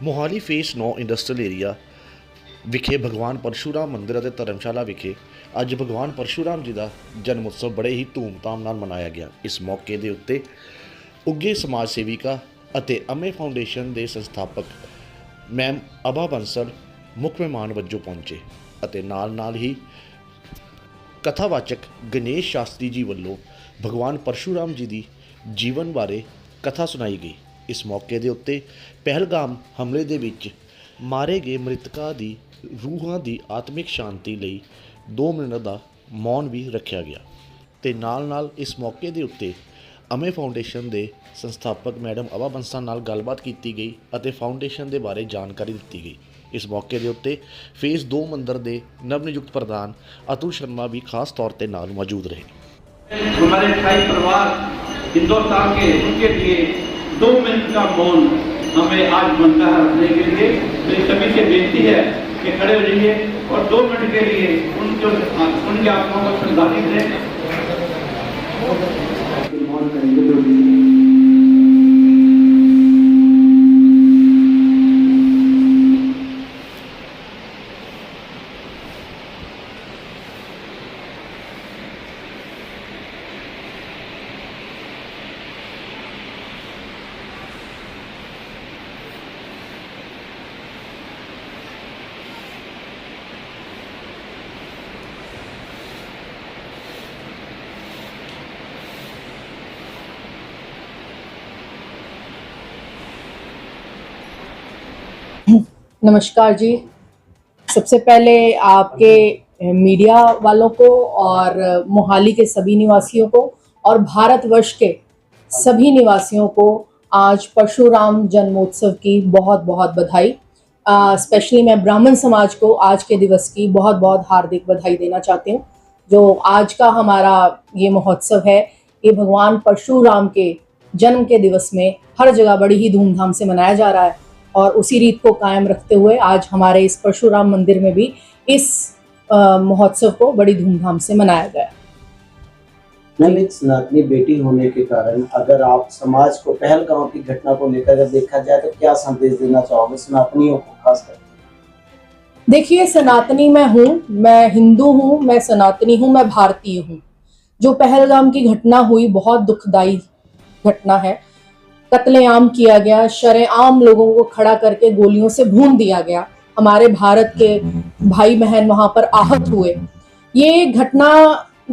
Mohali face 9 industrial area विखे भगवान परशुराम मंदिर ਅਤੇ ਧਰਮਸ਼ਾਲਾ ਵਿਖੇ ਅੱਜ ਭਗਵਾਨ ਪਰਸ਼ੂਰਾਮ ਜੀ ਦਾ ਜਨਮ ਉਤਸਵ ਬੜੇ ਹੀ ਧੂਮਧਾਮ ਨਾਲ ਮਨਾਇਆ ਗਿਆ। ਇਸ ਮੌਕੇ ਦੇ ਉੱਤੇ ਉੱਗੇ ਸਮਾਜ ਸੇਵਿਕਾ ਅਤੇ ਅਮੇ ਫਾਊਂਡੇਸ਼ਨ ਦੇ ਸੰਸਥਾਪਕ ਮੈਮ ਅਬਾ ਬੰਸਲ ਮੁੱਖ ਮਹਿਮਾਨ ਵਜੋਂ ਪਹੁੰਚੇ ਅਤੇ ਨਾਲ ਹੀ ਕਥਾਵਾਚਕ ਗਣੇਸ਼ ਸ਼ਾਸਤਰੀ ਜੀ ਵੱਲੋਂ ਭਗਵਾਨ ਪਰਸ਼ੂਰਾਮ ਜੀ ਦੀ ਜੀਵਨ ਬਾਰੇ ਕਥਾ ਸੁਣਾਈ ਗਈ। इस मौके के उत्ते पहलगाम हमले दे विच मारे गए मृतकों की रूहां की आत्मिक शांति लई 2 मिनट का मौन भी रखा गया। तो नाल इस मौके के उत्ते अमे फाउंडेशन के संस्थापक मैडम अबा बंसल नाल गलबात की गई और फाउंडेशन के बारे जानकारी दी गई। इस मौके के उत्ते फेस 2 मंदिर के नवनियुक्त प्रधान अतुल शर्मा भी खास तौर पर नाल मौजूद रहे। हमारे 28 परिवार हिंदुस्तान के उनके लिए 2 मिनट का मौन हमें आज बनता है रखने के लिए। मेरी सभी से बेनती है कि खड़े रहिए और 2 मिनट के लिए उनके आत्माओं को श्रद्धांजलि दें। नमस्कार जी। सबसे पहले आपके मीडिया वालों को और मोहाली के सभी निवासियों को और भारतवर्ष के सभी निवासियों को आज परशुराम जन्मोत्सव की बहुत बहुत बधाई। स्पेशली मैं ब्राह्मण समाज को आज के दिवस की बहुत बहुत हार्दिक बधाई देना चाहती हूँ। जो आज का हमारा ये महोत्सव है, ये भगवान परशुराम के जन्म के दिवस में हर जगह बड़ी ही धूमधाम से मनाया जा रहा है और उसी रीत को कायम रखते हुए आज हमारे इस परशुराम मंदिर में भी इस महोत्सव को बड़ी धूमधाम से मनाया गया। मैम, एक सनातनी बेटी होने के कारण अगर आप समाज को पहलगाम की घटना को लेकर अगर देखा जाए तो क्या संदेश देना चाहोगे सनातनियों को खासकर? देखिए, सनातनी मैं हूँ, मैं हिंदू हूँ, मैं सनातनी हूँ, मैं भारतीय हूँ। जो पहलगाम की घटना हुई बहुत दुखदाई घटना है। कत्लेआम किया गया, शरेआम लोगों को खड़ा करके गोलियों से भून दिया गया। हमारे भारत के भाई बहन वहां पर आहत हुए। ये घटना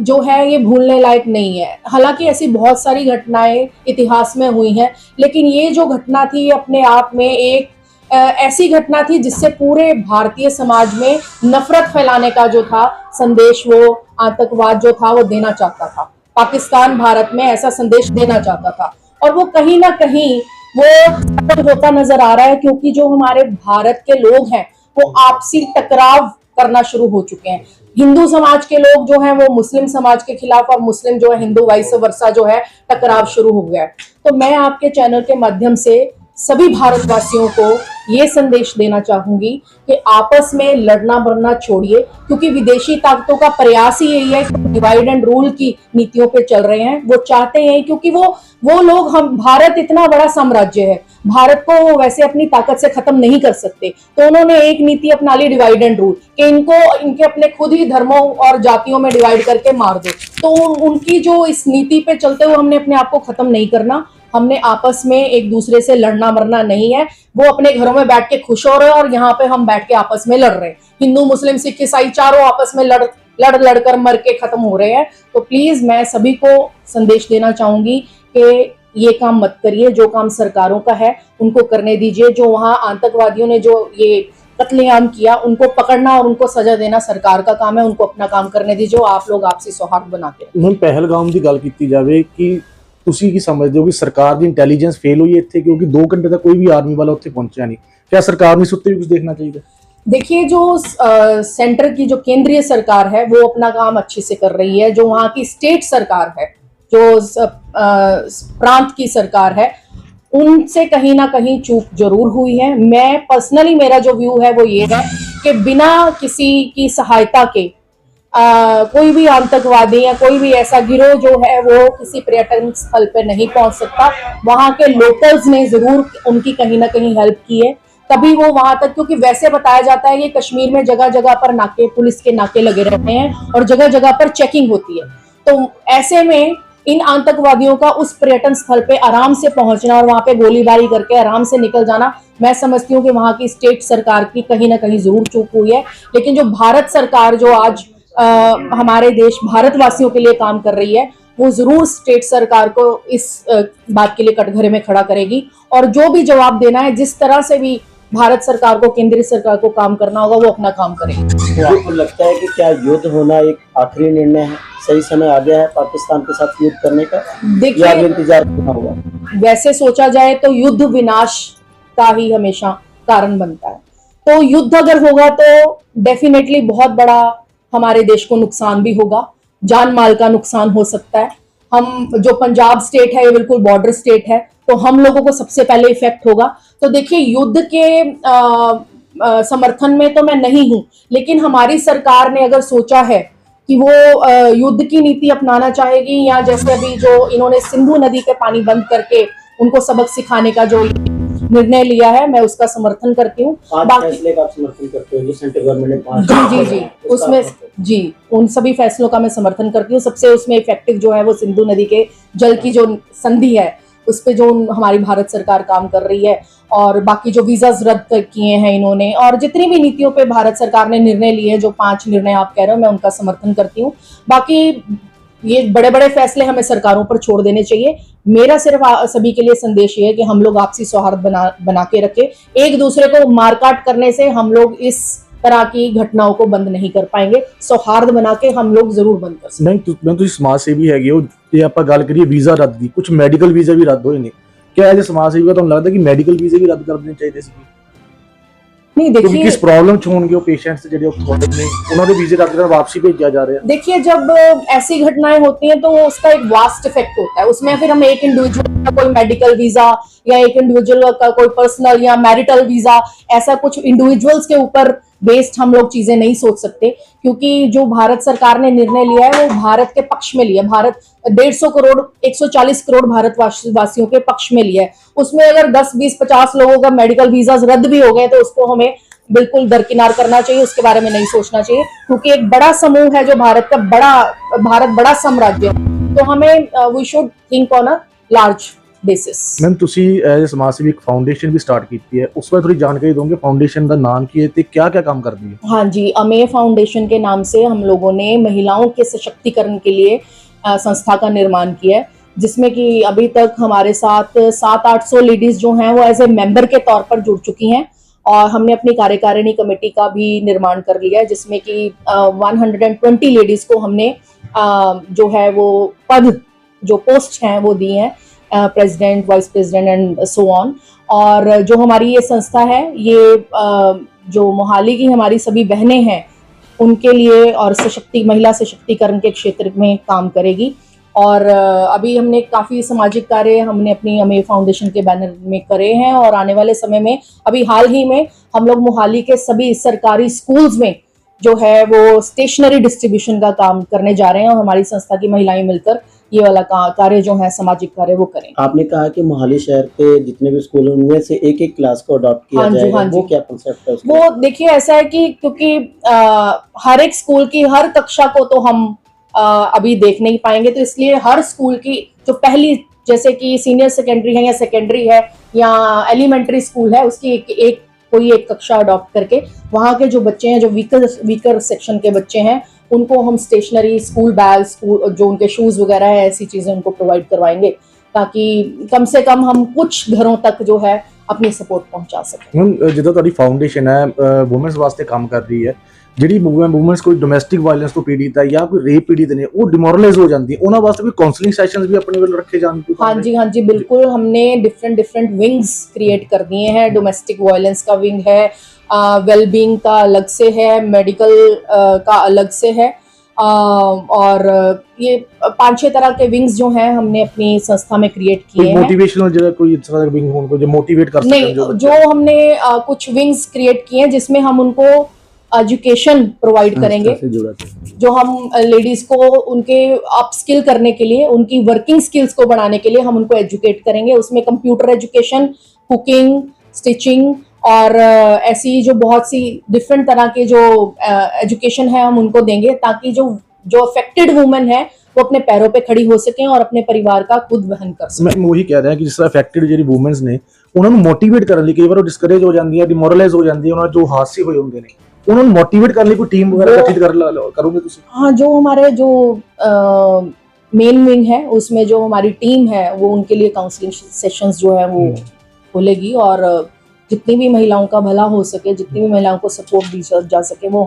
जो है ये भूलने लायक नहीं है। हालांकि ऐसी बहुत सारी घटनाएं इतिहास में हुई हैं, लेकिन ये जो घटना थी ये अपने आप में एक ऐसी घटना थी जिससे पूरे भारतीय समाज में नफरत फैलाने का जो था संदेश, वो आतंकवाद जो था वो देना चाहता था। पाकिस्तान भारत में ऐसा संदेश देना चाहता था और वो कहीं ना कहीं वो होता नजर आ रहा है, क्योंकि जो हमारे भारत के लोग हैं वो आपसी टकराव करना शुरू हो चुके हैं। हिंदू समाज के लोग जो हैं वो मुस्लिम समाज के खिलाफ और मुस्लिम जो है हिंदू वाइस वर्सा जो है टकराव शुरू हो गया है। तो मैं आपके चैनल के माध्यम से सभी भारतवासियों को ये संदेश देना चाहूंगी कि आपस में लड़ना मरना छोड़िए, क्योंकि विदेशी ताकतों का प्रयास ही यही है कि डिवाइड एंड रूल की नीतियों पे चल रहे हैं। वो चाहते हैं, क्योंकि वो लोग, हम भारत इतना बड़ा साम्राज्य है, भारत को वो वैसे अपनी ताकत से खत्म नहीं कर सकते, तो उन्होंने एक नीति अपना ली डिवाइड एंड रूल कि इनके अपने खुद ही धर्मों और जातियों में डिवाइड करके मार दो। तो उनकी जो इस नीति पे चलते हुए हमने अपने आप को खत्म नहीं करना, हमने आपस में एक दूसरे से लड़ना मरना नहीं है। वो अपने घरों में बैठ के खुश हो रहे हैं और यहाँ पे हम बैठ के आपस में लड़ रहे हैं। हिंदू मुस्लिम सिख ईसाई चारों आपस में लड़ कर मर के खत्म हो रहे हैं। तो प्लीज मैं सभी को संदेश देना चाहूंगी कि ये काम मत करिए। जो काम सरकारों का है उनको करने दीजिए। जो वहाँ आतंकवादियों ने जो ये कत्लेआम किया उनको पकड़ना और उनको सजा देना सरकार का काम है। उनको अपना काम करने दीजिए। आप लोग आपसी सौहार्द बनाते हैं। पहलगाम की गल की जाए कि ਤੁਸੀਂ ਕੀ ਸਮਝਦੇ ਹੋ कि सरकार की इंटैलीजेंस फेल हुई है इत्थे, क्योंकि 2 घंटे तक कोई भी आर्मी वाला उत्थे पहुंचा नहीं? क्या सरकार ने सुत्ते भी कुछ देखना चाहिए? देखिए, जो सेंटर की जो केंद्रीय सरकार है वो अपना काम अच्छे से कर रही है। जो वहाँ की स्टेट सरकार है, जो प्रांत की सरकार है, उनसे कहीं ना कहीं चूक जरूर हुई है। मैं पर्सनली, मेरा जो व्यू है वो ये है कि बिना किसी की सहायता के कोई भी आतंकवादी या कोई भी ऐसा गिरोह जो है वो किसी पर्यटन स्थल पर नहीं पहुंच सकता। वहां के लोकल्स ने जरूर उनकी कहीं ना कहीं हेल्प की है। तभी वो वहां तक, क्योंकि वैसे बताया जाता है कि कश्मीर में जगह जगह पर नाके, पुलिस के नाके लगे रहते हैं और जगह जगह पर चेकिंग होती है। तो ऐसे में इन आतंकवादियों का उस पर्यटन स्थल पे आराम से पहुंचना और वहां पे गोलीबारी करके आराम से निकल जाना, मैं समझती हूँ कि वहां की स्टेट सरकार की कहीं ना कहीं जरूर चूक हुई है। लेकिन जो भारत सरकार जो आज हमारे देश भारतवासियों के लिए काम कर रही है, वो जरूर स्टेट सरकार को इस बात के लिए कटघरे में खड़ा करेगी और जो भी जवाब देना है, जिस तरह से भी भारत सरकार को, केंद्रीय सरकार को काम करना होगा, वो अपना काम करेगी। तो आपको लगता है कि क्या युद्ध होना एक आखिरी निर्णय है, सही समय आ गया है पाकिस्तान के साथ युद्ध करने का, या अभी इंतजार करना होगा? वैसे सोचा जाए तो युद्ध विनाश का ही हमेशा कारण बनता है। तो युद्ध अगर होगा तो डेफिनेटली बहुत बड़ा हमारे देश को नुकसान भी होगा, जान माल का नुकसान हो सकता है। हम जो पंजाब स्टेट है, ये बिल्कुल बॉर्डर स्टेट है, तो हम लोगों को सबसे पहले इफेक्ट होगा। तो देखिए, युद्ध के समर्थन में तो मैं नहीं हूं, लेकिन हमारी सरकार ने अगर सोचा है कि वो युद्ध की नीति अपनाना चाहेगी, या जैसे अभी जो इन्होंने सिंधु नदी के पानी बंद करके उनको सबक सिखाने का जो निर्णय लिया है, मैं उसका समर्थन करती हूँ। फैसले का आप समर्थन करते हो जो सेंट्रल गवर्नमेंट ने 5 जी उसमें जी उन सभी फैसलों का मैं समर्थन करती हूँ। सबसे उसमें इफेक्टिव जो है वो सिंधु नदी के जल की जो संधि है, उस पे जो हमारी भारत सरकार काम कर रही है, और बाकी जो वीजाज रद्द किए हैं इन्होंने, और जितनी भी नीतियों पे भारत सरकार ने निर्णय लिए, जो 5 निर्णय आप कह रहे हो, मैं उनका समर्थन करती हूँ। बाकी ये बड़े बड़े फैसले हमें सरकारों पर छोड़ देने चाहिए। मेरा सिर्फ सभी के लिए संदेश ये है कि हम लोग आपसी सौहार्द बना के रखें। एक दूसरे को मारकाट करने से हम लोग इस तरह की घटनाओं को बंद नहीं कर पाएंगे। सौहार्द बना के हम लोग जरूर बंद कर सकते। मैं तो समाज सेवी हैगे हो, ਜੇ ਆਪਾਂ ਗੱਲ ਕਰੀਏ ਵੀਜ਼ਾ ਰੱਦ ਦੀ, ਕੁਝ ਮੈਡੀਕਲ ਵੀਜ਼ਾ ਵੀ ਰੱਦ ਹੋਏ ਨੇ। क्या ਐਜ਼ ਸਮਾਜ ਸੇਵੀ ਤੁਹਾਨੂੰ ਲੱਗਦਾ ਕਿ ਮੈਡੀਕਲ ਵੀਜ਼ੇ ਵੀ ਰੱਦ ਕਰ ਦੇਣੇ ਚਾਹੀਦੇ ਸੀ? नहीं, क्योंकि देखिए किस प्रॉब्लम च होंगे वो पेशेंट्स ਜਿਹੜੇ ਉੱਥੋਂ ਆਉਂਦੇ ਨੇ, ਉਹਨਾਂ ਦੇ ਵੀਜ਼ੇ ਰੱਦ ਕਰ ਵਾਪसी भेजा जा रहा है। देखिए, जब ऐसी घटनाएं होती हैं तो उसका एक वास्ट इफेक्ट होता है। उसमें फिर हम एक इंडिविजुअल का कोई मेडिकल वीजा या एक इंडिविजुअल का कोई पर्सनल या मैरिटल वीजा, ऐसा कुछ इंडिविजुअल्स के ऊपर बेस्ड हम लोग चीजें नहीं सोच सकते, क्योंकि जो भारत सरकार ने निर्णय लिया है वो भारत के पक्ष में लिया। भारत 150 करोड़ 140 करोड़ भारतवासियों के पक्ष में लिया है। उसमें अगर 10, 20, 50 लोगों का मेडिकल वीजा रद्द भी हो गए तो उसको हमें बिल्कुल दरकिनार करना चाहिए, उसके बारे में नहीं सोचना चाहिए, क्योंकि एक बड़ा समूह है जो भारत का बड़ा साम्राज्य है। तो हमें we should think on a large basis. Ma'am ਤੁਸੀਂ ਐਜ਼ ਸਮਾਜ ਸੇਵੀ ਇੱਕ फाउंडेशन भी स्टार्ट की है, उस पर थोड़ी जानकारी दोगे? फाउंडेशन का नाम की है, क्या क्या काम करती है? हाँ जी, अमेय फाउंडेशन के नाम से हम लोगों ने महिलाओं के सशक्तिकरण के लिए संस्था का निर्माण किया है, जिसमें कि अभी तक हमारे साथ 700-800 लेडीज जो हैं वो एज ए मेंबर के तौर पर जुड़ चुकी हैं, और हमने अपनी कार्यकारिणी कमेटी का भी निर्माण कर लिया है, जिसमें कि 120 लेडीज को हमने जो है वो पद, जो पोस्ट हैं वो दी हैं, president, vice president and so on. और जो हमारी ये संस्था है, ये जो मोहाली की हमारी सभी बहनें हैं उनके लिए और महिला सशक्तिकरण के क्षेत्र में काम करेगी। और अभी हमने काफ़ी सामाजिक कार्य हमने अपनी अमेय फाउंडेशन के बैनर में करे हैं, और आने वाले समय में अभी हाल ही में हम लोग मोहाली के सभी सरकारी स्कूल्स में जो है वो स्टेशनरी डिस्ट्रीब्यूशन का काम करने जा रहे हैं, और हमारी संस्था की महिलाएं मिलकर ये वाला कार्य जो है सामाजिक कार्य वो करें। आपने कहा कि मोहाली शहर के जितने भी स्कूल हैं उनमें से एक क्लास को अडॉप्ट किया जाएगा, वो क्या कांसेप्ट है उसका? वो देखिए, ऐसा है कि क्योंकि हर एक स्कूल की हर कक्षा को तो हम अभी देख नहीं पाएंगे, तो इसलिए हर स्कूल की जो पहली, जैसे कि सीनियर सेकेंडरी है या सेकेंडरी है या एलिमेंट्री स्कूल है, उसकी कोई एक कक्षा अडॉप्ट करके वहाँ के जो बच्चे हैं, जो वीकर सेक्शन के बच्चे हैं, उनको हम स्टेशनरी, स्कूल बैग, जो उनके शूज वगैरह है, ऐसी चीजें उनको प्रोवाइड करवाएंगे, ताकि कम से कम हम कुछ घरों तक जो है अपनी सपोर्ट पहुंचा सकें। मैम जिद्दां तुहाडी फाउंडेशन है वुमेन्स वास्ते काम कर रही है, ਜਿਹੜੀ ਵੂਮਨਸ ਕੋਈ ਡੋਮੈਸਟਿਕ ਵਾਇਲੈਂਸ ਤੋਂ ਪੀੜਿਤ ਹੈ ਜਾਂ ਕੋਈ ਰੇਪ ਪੀੜਿਤ ਨੇ, ਉਹ ਡਿਮੋਰਲਾਈਜ਼ ਹੋ ਜਾਂਦੀ ਹੈ, ਉਹਨਾਂ ਵਾਸਤੇ ਕੋਈ ਕਾਉਂਸਲਿੰਗ ਸੈਸ਼ਨਸ ਵੀ ਆਪਣੇ ਵੱਲੋਂ ਰੱਖੇ जाएंगे? हाँ जी बिल्कुल, हमने डिफरेंट विंग्स क्रिएट कर दिए हैं। डोमेस्टिक वायलेंस का विंग है, वेलबींग का अलग से है, मेडिकल का अलग से है, और ये 5-6 तरह के विंग्स जो हैं हमने अपनी संस्था में क्रिएट किए हैं। मोटिवेशनल जो कोई इस तरह का विंग हो, उनको जो मोटिवेट कर सकें, जो हमने कुछ विंग्स क्रिएट किए हैं जिसमें हम उनको एजुकेशन प्रोवाइड करेंगे, जो हम लेडीज को उनके अपस्किल करने के लिए, उनकी वर्किंग स्किल्स को बढ़ाने के लिए हम उनको एजुकेट करेंगे। उसमें कंप्यूटर एजुकेशन, कुकिंग, स्टिचिंग और ऐसी जो बहुत सी डिफरेंट तरह के जो एजुकेशन है हम उनको देंगे, ताकि जो जो अफेक्टेड वुमेन है वो अपने पैरों पे खड़ी हो सकें और अपने परिवार का खुद वहन कर सकें। मैं वही कह रहा कि जिस तरह ਅਫੈਕਟਡ ਜਿਹੜੀ ਵੂਮਨਸ ਨੇ ਉਹਨਾਂ ਨੂੰ ਮੋਟੀਵੇਟ ਕਰਨ ਲਈ ਕਈ ਵਾਰ ਉਹ ਡਿਸਕਰੇਜ ਹੋ ਜਾਂਦੀਆਂ, ਡਿਮੋਰਲਾਈਜ਼ ਹੋ ਜਾਂਦੀਆਂ, ਉਹਨਾਂ ਜੋ ਹਾਦਸੇ ਹੋਏ ਹੁੰਦੇ ਨੇ ਉਹਨਾਂ ਨੂੰ ਮੋਟੀਵੇਟ ਕਰਨ ਲਈ ਕੋਈ ਟੀਮ ਵਗੈਰਾ ਗਠਿਤ ਕਰੋਗੇ ਤੁਸੀਂ? हाँ, जो हमारे जो मेन विंग है उसमें जो हमारी टीम है वो उनके लिए काउंसलिंग सेशंस जो है वो खोलेगी, और जितनी भी महिलाओं का भला हो सके, जितनी भी महिलाओं को सपोर्ट दी जा सके, वो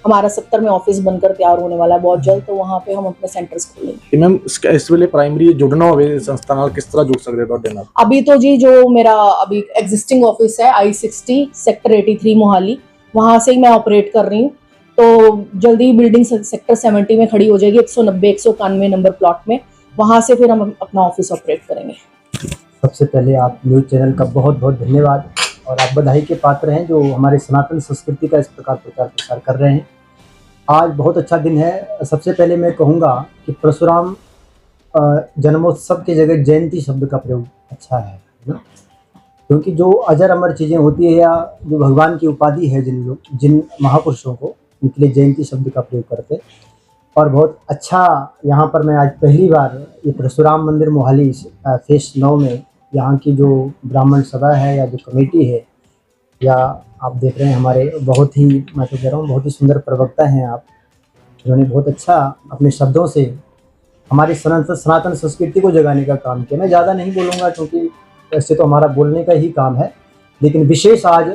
हमारा 70 में ऑफिस बनकर तैयार होने वाला है बहुत जल्द, तो वहाँ पे हम अपने सेंटर्स खोलेंगे। ਤੇ ਮੈਮ ਇਸ ਵੇਲੇ ਪ੍ਰਾਇਮਰੀ ਜੁੜਨਾ ਹੋਵੇ ਸੰਸਥਾ ਨਾਲ ਕਿਸ ਤਰ੍ਹਾਂ ਜੁੜ ਸਕਦੇ ਤੁਹਾਡੇ ਨਾਲ? अभी तो जी जो मेरा अभी एग्जिस्टिंग ऑफिस है I60 सेक्टर 83 मोहाली, वहाँ से ही मैं ऑपरेट कर रही हूँ, तो जल्दी ही बिल्डिंग सेक्टर 70 में खड़ी हो जाएगी 190-191 नंबर प्लॉट में, वहाँ से फिर हम अपना ऑफिस ऑपरेट करेंगे। सबसे पहले आप न्यूज़ चैनल का बहुत बहुत धन्यवाद, और आप बधाई के पात्र हैं जो हमारे सनातन संस्कृति का इस प्रकार प्रचार प्रसार कर रहे हैं। आज बहुत अच्छा दिन है। सबसे पहले मैं कहूँगा कि परशुराम जन्मोत्सव की जगह जयंती शब्द का प्रयोग अच्छा है ना, क्योंकि जो अजर अमर चीज़ें होती है या जो भगवान की उपाधि है जिन महापुरुषों को, उनके लिए जयंती शब्द का प्रयोग करते, और बहुत अच्छा यहाँ पर मैं आज पहली बार ये परशुराम मंदिर मोहाली फेस 9 में यहाँ की जो ब्राह्मण सभा है या जो कमेटी है, या आप देख रहे हैं हमारे बहुत ही, मैं तो कह रहा हूँ बहुत ही सुंदर प्रवक्ता हैं आप, जिन्होंने बहुत अच्छा अपने शब्दों से हमारी सनातन संस्कृति को जगाने का काम किया। मैं ज़्यादा नहीं बोलूँगा क्योंकि वैसे तो हमारा बोलने का ही काम है, लेकिन विशेष आज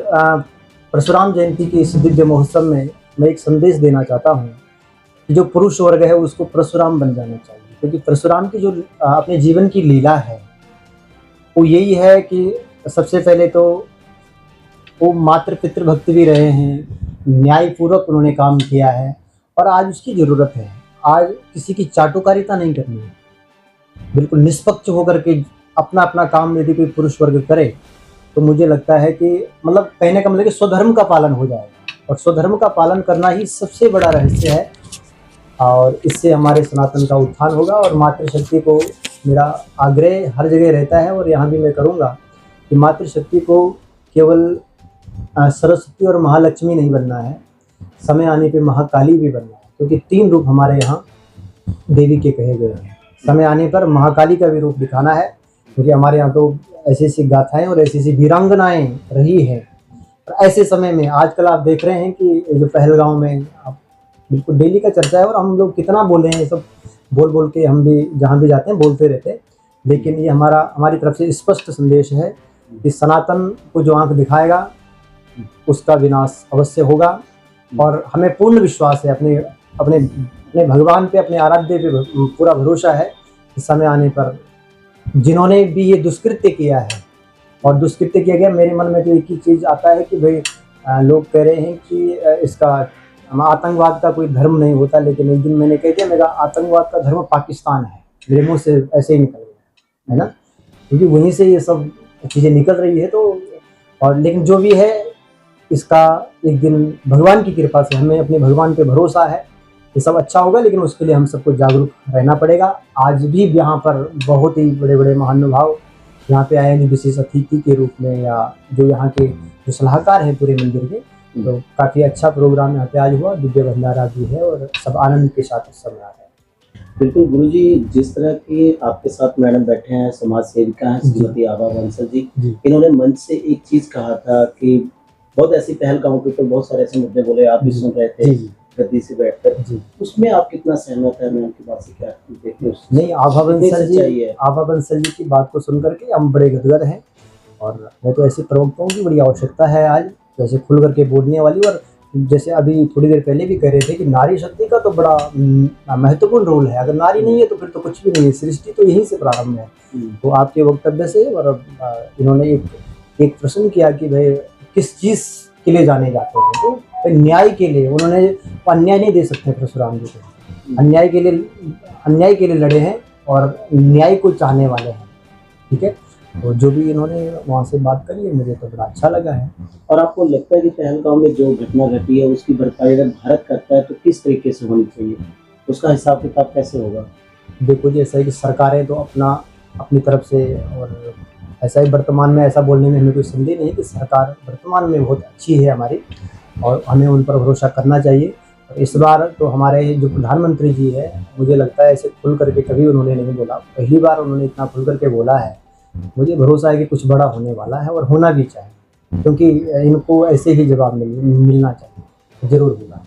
परशुराम जयंती के इस दिव्य महोत्सव में मैं एक संदेश देना चाहता हूँ कि जो पुरुष वर्ग है उसको परशुराम बन जाना चाहिए, क्योंकि परशुराम की जो अपने जीवन की लीला है वो यही है कि सबसे पहले तो वो मातृ पितृ भक्त भी रहे हैं, न्यायपूर्वक उन्होंने काम किया है, और आज उसकी ज़रूरत है। आज किसी की चाटुकारिता नहीं करनी है, बिल्कुल निष्पक्ष होकर के अपना अपना काम यदि कोई पुरुष वर्ग करे तो मुझे लगता है कि मतलब कहने का मतलब कि स्वधर्म का पालन हो जाएगा, और स्वधर्म का पालन करना ही सबसे बड़ा रहस्य है, और इससे हमारे सनातन का उत्थान होगा। और मातृशक्ति को मेरा आग्रह हर जगह रहता है, और यहाँ भी मैं करूँगा कि मातृशक्ति को केवल सरस्वती और महालक्ष्मी नहीं बनना है, समय आने पे महाकाली भी बनना है, क्योंकि 3 रूप हमारे यहाँ देवी के कहे गए हैं। समय आने पर महाकाली का भी रूप दिखाना है, क्योंकि हमारे यहाँ तो ऐसी ऐसी गाथाएं और ऐसी ऐसी वीरांगनाएं रही हैं। और ऐसे समय में आजकल आप देख रहे हैं कि जो पहलगांव में आप बिल्कुल डेली का चर्चा है, और हम लोग कितना बोले हैं, सब बोल बोल के हम भी जहाँ भी जाते हैं बोलते रहते हैं, लेकिन ये हमारी तरफ से स्पष्ट संदेश है कि सनातन को जो आंख दिखाएगा उसका विनाश अवश्य होगा। और हमें पूर्ण विश्वास है, अपने अपने अपने भगवान पे, अपने आराध्य पे पूरा भरोसा है कि समय आने पर जिन्होंने भी ये दुष्कृत्य किया है, और दुष्कृत्य किया गया, मेरे मन में तो एक ही चीज़ आता है कि भाई लोग कह रहे हैं कि इसका आतंकवाद का कोई धर्म नहीं होता, लेकिन एक दिन मैंने कह दिया, मेरा आतंकवाद का धर्म पाकिस्तान है, मेरे मुँह से ऐसे ही निकल गया है ना, क्योंकि वहीं से ये सब चीज़ें निकल रही है। तो और लेकिन जो भी है इसका एक दिन भगवान की कृपा से, हमें अपने भगवान पे भरोसा है, ये सब अच्छा होगा, लेकिन उसके लिए हम सबको जागरूक रहना पड़ेगा। आज भी यहाँ पर बहुत ही बड़े बड़े महानुभाव यहाँ पे आए हैं विशेष अतिथि के रूप में, या जो यहाँ के जो सलाहकार हैं पूरे मंदिर के, तो काफ़ी अच्छा प्रोग्राम यहाँ पे आज हुआ, दिव्य भंडारा भी है, और सब आनंद के साथ इस समय आ रहे हैं। बिल्कुल गुरुजी, जिस तरह के आपके साथ मैडम बैठे हैं, समाज सेविका हैं श्रीमती आभा बंसल जी, इन्होंने मंच से एक चीज़ कहा था कि बहुत ऐसी पहलगामों के ऊपर बहुत सारे ऐसे मुद्दे बोले, आप भी सुन रहे थे गद्दी से बैठकर, उसमें आप कितना सहमत है? मैं उनकी बात से क्या देखते हैं? नहीं, आभा बंसल जी की बात को सुन करके हम बड़े गदगद हैं, और मैं तो ऐसे प्रवक्ताओं की बड़ी आवश्यकता है आज, जैसे खुल करके बोलने वाली। और जैसे अभी थोड़ी देर पहले भी कह रहे थे कि नारी शक्ति का तो बड़ा महत्वपूर्ण रोल है, अगर नारी नहीं है तो फिर तो कुछ भी नहीं है, सृष्टि तो यहीं से प्रारंभ है। तो आपके वक्तव्य से, और इन्होंने एक प्रश्न किया कि भाई किस चीज़ के लिए जाने जाते हैं, तो न्याय के लिए। उन्होंने अन्याय नहीं दे सकते परशुराम जी को, अन्याय के लिए लड़े हैं और न्याय को चाहने वाले हैं, ठीक है। तो जो भी इन्होंने वहाँ से बात करी है, मुझे तो बड़ा अच्छा लगा है। और आपको लगता है कि पहलगाम में जो घटना घटी है उसकी भरपाई अगर भारत करता है तो किस तरीके से होनी चाहिए, उसका हिसाब किताब कैसे होगा? देखो जी, ऐसा है कि सरकारें तो अपनी तरफ से और ऐसा ही वर्तमान में ऐसा बोलने में हमें कोई संदेह नहीं कि सरकार वर्तमान में बहुत अच्छी है हमारी, और हमें उन पर भरोसा करना चाहिए। और इस बार तो हमारे जो प्रधानमंत्री जी है, मुझे लगता है ऐसे खुल करके कभी उन्होंने नहीं बोला, पहली बार उन्होंने इतना खुल करके बोला है। मुझे भरोसा है कि कुछ बड़ा होने वाला है और होना भी चाहिए, क्योंकि इनको ऐसे ही जवाब मिलना चाहिए, ज़रूर होगा।